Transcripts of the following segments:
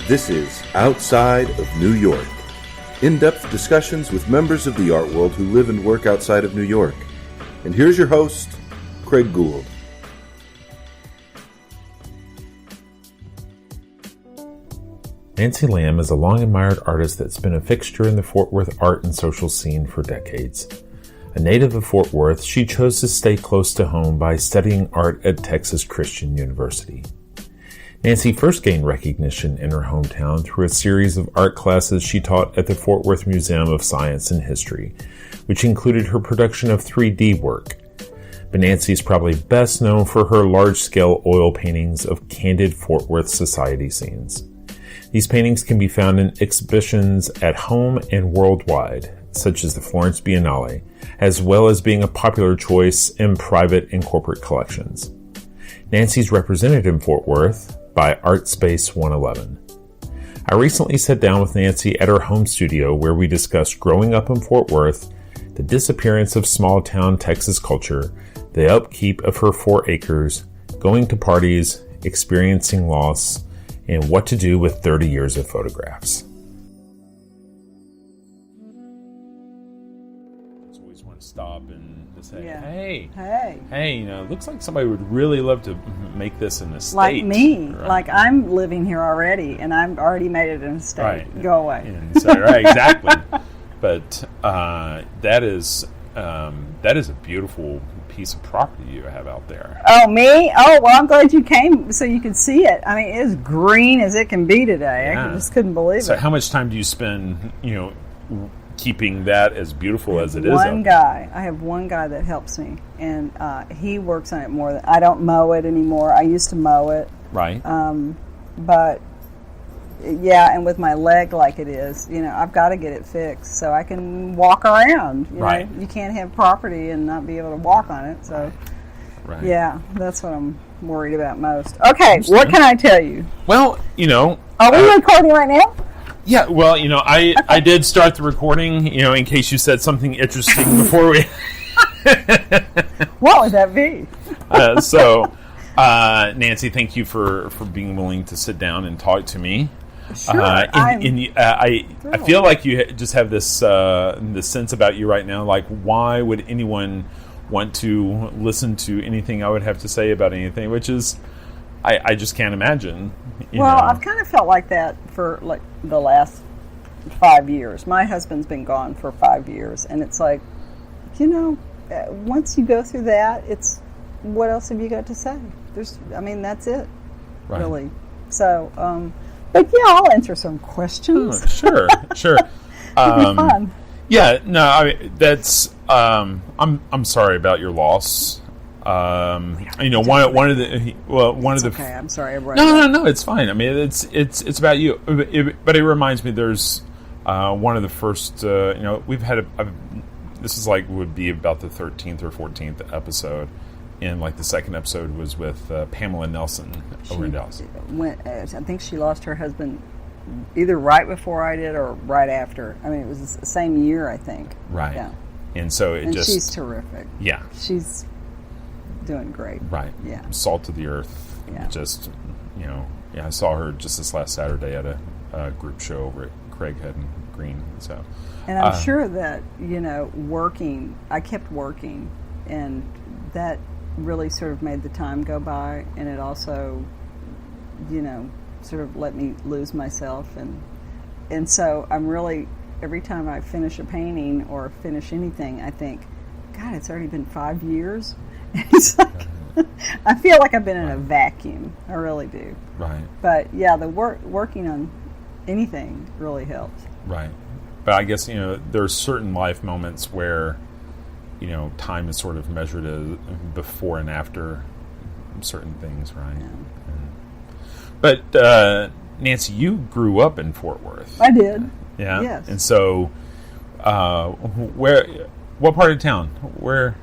This is Outside of New York, in-depth discussions with members of the art world who live and work outside of New York. And here's your host, Craig Gould. Nancy Lamb is a long-admired artist that's been a fixture in the Fort Worth art and social scene for decades. A native of Fort Worth, she chose to stay close to home by studying art at Texas Christian University. Nancy first gained recognition in her hometown through a series of art classes she taught at the Fort Worth Museum of Science and History, which included her production of 3D work. But Nancy is probably best known for her large-scale oil paintings of candid Fort Worth society scenes. These paintings can be found in exhibitions at home and worldwide, such as the Florence Biennale, as well as being a popular choice in private and corporate collections. Nancy's represented in Fort Worth by Artspace 111. I recently sat down with Nancy at her home studio where we discussed growing up in Fort Worth, the disappearance of small-town Texas culture, the upkeep of her 4 acres, going to parties, experiencing loss, and what to do with 30 years of photographs. I always want to stop and say, hey, you know, it looks like somebody would really love to make this an estate. Like me. Right? Like I'm living here already, and I've already made it an estate. Right. Go away. And so, right, exactly. But that is a beautiful piece of property you have out there. Oh, me? Oh, well, I'm glad you came so you could see it. I mean, it's green as it can be today. Yeah. I just couldn't believe it. So how much time do you spend, keeping that as beautiful as it is? I have one guy that helps me, and he works on it more than I don't mow it anymore. I used to mow it. Right. But yeah, and with my leg like it is, I've got to get it fixed so I can walk around. Right. You can't have property and not be able to walk on it. So, right. Yeah, that's what I'm worried about most. Okay, what can I tell you? Well, Are we recording right now? Yeah, well, I did start the recording, in case you said something interesting before we... What would that be? Nancy, thank you for being willing to sit down and talk to me. Sure, I feel like you just have this sense about you right now, like why would anyone want to listen to anything I would have to say about anything, which is, I just can't imagine. I've kind of felt like that for like the last 5 years. My husband's been gone for 5 years, and it's like, once you go through that, it's, what else have you got to say? That's it, right. Really. So, but yeah, I'll answer some questions. Oh, sure. It'll be fun. Yeah, no, that's. I'm sorry about your loss. One of the. Okay, I'm sorry. No, it's fine. I mean, it's about you. But it reminds me. There's one of the first. We've had this is would be about the 13th or 14th episode. And the second episode was with Pamela Nelson over in Dallas. I think she lost her husband either right before I did or right after. I mean, it was the same year, I think. Right. Yeah. And so she's terrific. Yeah. She's doing great. Right. Yeah. Salt of the earth. Yeah. Just, I saw her just this last Saturday at a group show over at Craighead and Green. So. And I'm sure that, I kept working, and that really sort of made the time go by, and it also, sort of let me lose myself, and so I'm really, every time I finish a painting or finish anything, I think, God, it's already been 5 years. It's like, I feel like I've been in a vacuum. I really do. Right. But yeah, the working on anything really helps. Right. But I guess, there are certain life moments where, time is sort of measured as before and after certain things, right? Yeah. But, Nancy, you grew up in Fort Worth. I did. Yeah? Yes. And so, what part of town? Where?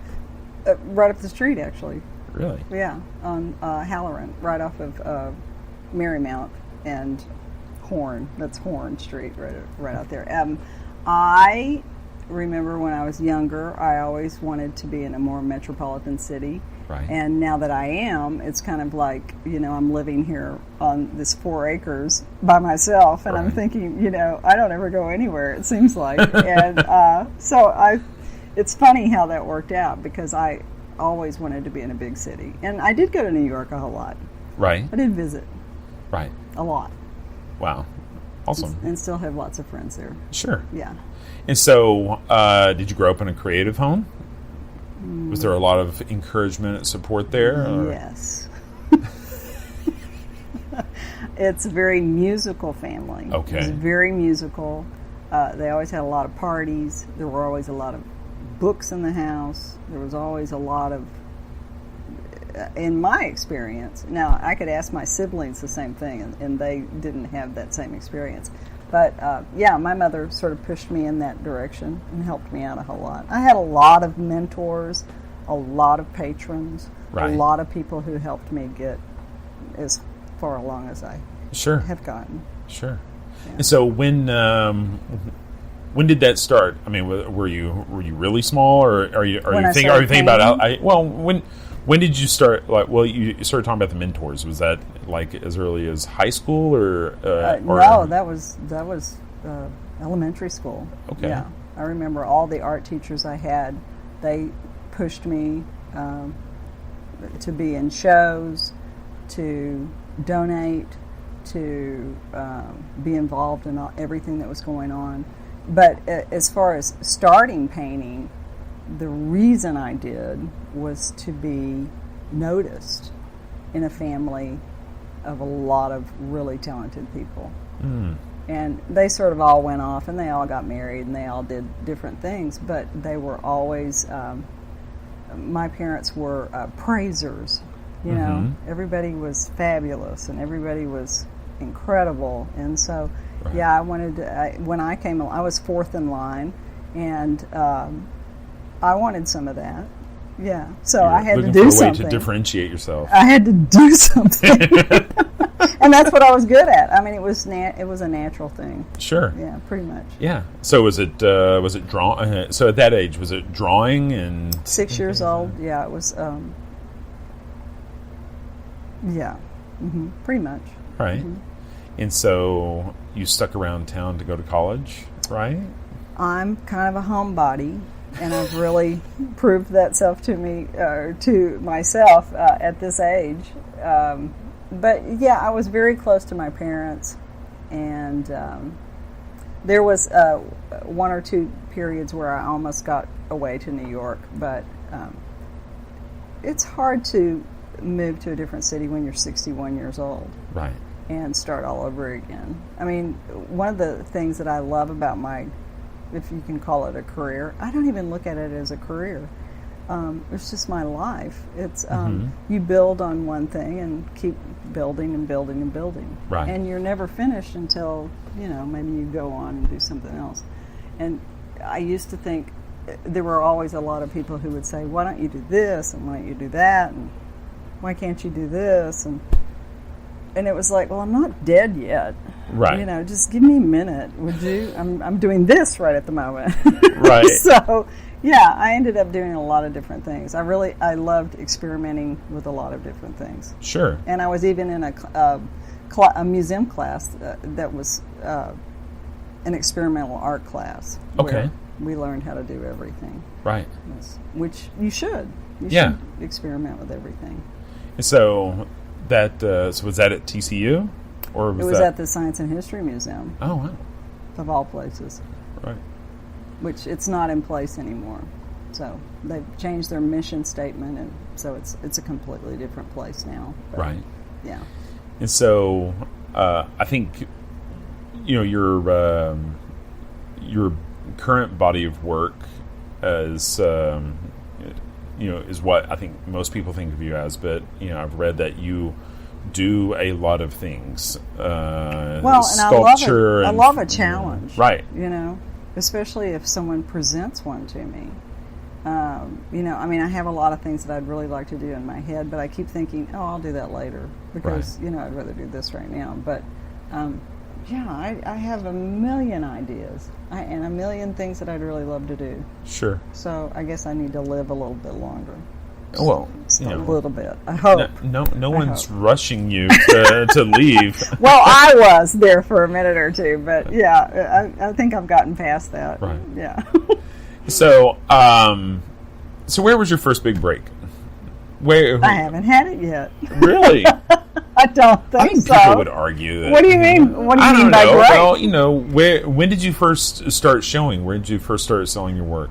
Right up the street, actually. Really? Yeah, on Halloran, right off of Marymount and Horn. That's Horn Street, right out there. I remember when I was younger, I always wanted to be in a more metropolitan city. Right. And now that I am, it's kind of like, I'm living here on this 4 acres by myself, and I'm thinking, I don't ever go anywhere, it seems like. And it's funny how that worked out, because I always wanted to be in a big city. And I did go to New York a whole lot. Right. I did visit. Right. A lot. Wow. Awesome. And still have lots of friends there. Sure. Yeah. And so, did you grow up in a creative home? Was there a lot of encouragement and support there? Or? Yes. It's a very musical family. Okay. It's very musical. They always had a lot of parties. There were always a lot of books in the house. There was always a lot of, in my experience, now I could ask my siblings the same thing, and they didn't have that same experience. But my mother sort of pushed me in that direction and helped me out a whole lot. I had a lot of mentors, a lot of patrons, a lot of people who helped me get as far along as I have gotten. Sure. Yeah. And so when did that start? I mean, were you really small, or are you thinking about it? When did you start? You started talking about the mentors. Was that like as early as high school, or no? That was elementary school. Okay. Yeah, I remember all the art teachers I had. They pushed me to be in shows, to donate, to be involved in everything that was going on. But as far as starting painting, the reason I did was to be noticed in a family of a lot of really talented people. And they sort of all went off, and they all got married, and they all did different things, but they were always, my parents were praisers. Everybody was fabulous, and everybody was incredible. And so, I wanted to, when I came along, I was fourth in line, and I wanted some of that. Yeah, so I had to do something to differentiate yourself. I had to do something, and that's what I was good at. I mean, it was a natural thing. Sure. Yeah, pretty much. Yeah. So was it drawing? So at that age, was it drawing and 6 years old? Yeah, it was. Pretty much. Right. And so you stuck around town to go to college, right? I'm kind of a homebody, and I've really proved that to myself at this age. But yeah, I was very close to my parents, and there was 1 or 2 periods where I almost got away to New York, but it's hard to move to a different city when you're 61 years old. Right. And start all over again. I mean, one of the things that I love about if you can call it a career, I don't even look at it as a career. It's just my life. It's you build on one thing and keep building and building and building. Right. And you're never finished until, maybe you go on and do something else. And I used to think there were always a lot of people who would say, why don't you do this, and why don't you do that, and why can't you do this, and it was like, well, I'm not dead yet. Right. Just give me a minute, would you? I'm doing this right at the moment. Right. So, yeah, I ended up doing a lot of different things. I loved experimenting with a lot of different things. Sure. And I was even in a museum class that was an experimental art class. Okay. We learned how to do everything. Right. Yes. Which you should. You should experiment with everything. So so was that at TCU, or was it was that at the Science and History Museum? Oh, wow! Of all places, right? Which it's not in place anymore. So they've changed their mission statement, and so it's a completely different place now. But, right. Yeah. And so I think your your current body of work as is what I think most people think of you as, but I've read that you do a lot of things. Well, sculpture. I love a challenge, right? Especially if someone presents one to me. I have a lot of things that I'd really like to do in my head, but I keep thinking, I'll do that later because I'd rather do this right now. But I have a million ideas and a million things that I'd really love to do. Sure. So I guess I need to live a little bit longer. Well, a little bit. I hope. No one's rushing you to leave. Well, I was there for a minute or two, but I think I've gotten past that. Right. Yeah. So where was your first big break? Where? I haven't had it yet. Really? I don't think so. People would argue that. What do you mean? What do you mean by break? Well, when did you first start showing? Where did you first start selling your work?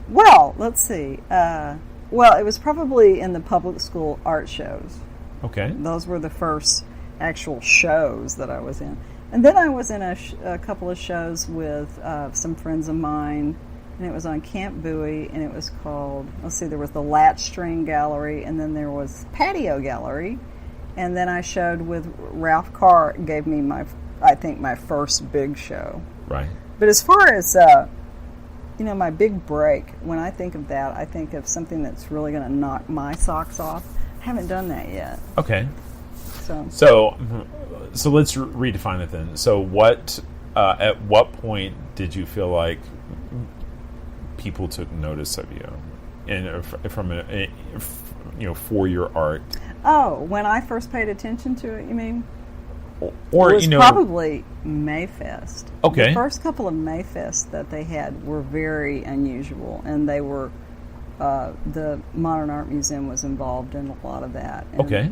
Well, let's see. It was probably in the public school art shows. Okay. Those were the first actual shows that I was in. And then I was in a couple of shows with some friends of mine, and it was on Camp Bowie, and it was called, there was the Latch String Gallery, and then there was Patio Gallery, and then I showed with Ralph Carr, gave me my first big show. Right. But as far as, my big break, when I think of that, I think of something that's really going to knock my socks off. I haven't done that yet. Okay. So let's redefine it then. So at what point did you feel like people took notice of you, and for your art? Oh, when I first paid attention to it, you mean? Or it was probably Mayfest. Okay. The first couple of Mayfests that they had were very unusual, and they were the Modern Art Museum was involved in a lot of that. And, okay.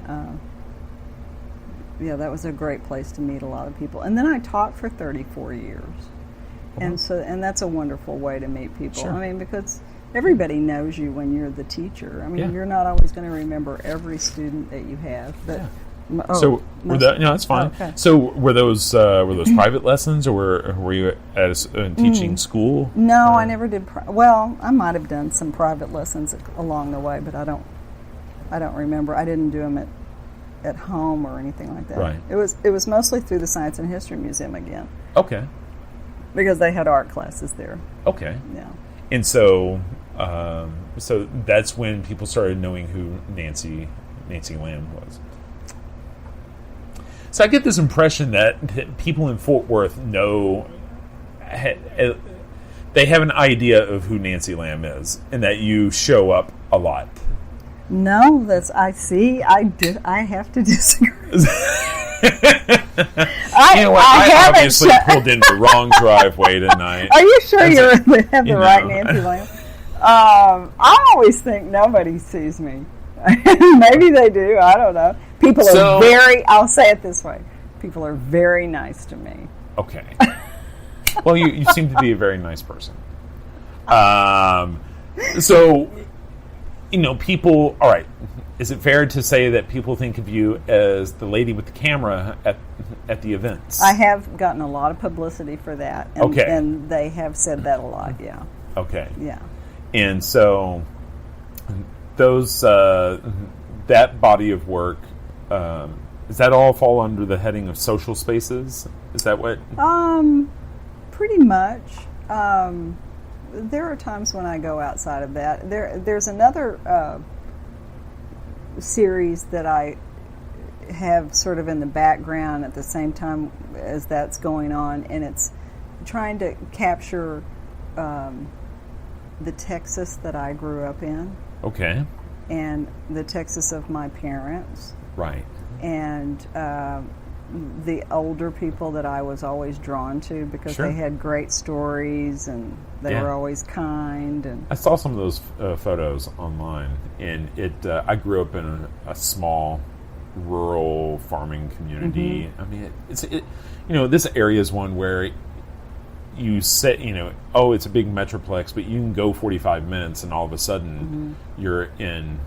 That was a great place to meet a lot of people. And then I taught for 34 years. Uh-huh. And that's a wonderful way to meet people. Sure. Because everybody knows you when you're the teacher. You're not always going to remember every student that you have, but that's fine. Oh, okay. So were those private lessons, or were you at a teaching school? No, I never did. I might have done some private lessons along the way, but I don't remember. I didn't do them at home or anything like that. Right. It was mostly through the Science and History Museum again. Okay. Because they had art classes there. Okay. Yeah. And so that's when people started knowing who Nancy Lamb was. So I get this impression that people in Fort Worth they have an idea of who Nancy Lamb is, and that you show up a lot. No, I have to disagree. I obviously pulled in the wrong driveway tonight. Are you sure you have the right Nancy Lamb? I always think nobody sees me. Maybe they do. I don't know. People are I'll say it this way. People are very nice to me. Okay. Well, you seem to be a very nice person. People, all right, is it fair to say that people think of you as the lady with the camera at the events? I have gotten a lot of publicity for that. And they have said that a lot, yeah. Okay. Yeah. And so those that body of work, does that all fall under the heading of social spaces? Is that what? Pretty much. There are times when I go outside of that. There's another series that I have sort of in the background at the same time as that's going on, and it's trying to capture the Texas that I grew up in. Okay. And the Texas of my parents. Right. And the older people that I was always drawn to because Sure. they had great stories and they were always kind. And I saw some of those photos online, and I grew up in a small rural farming community. Mm-hmm. I mean, this area is one where you say, it's a big metroplex, but you can go 45 minutes and all of a sudden you're in,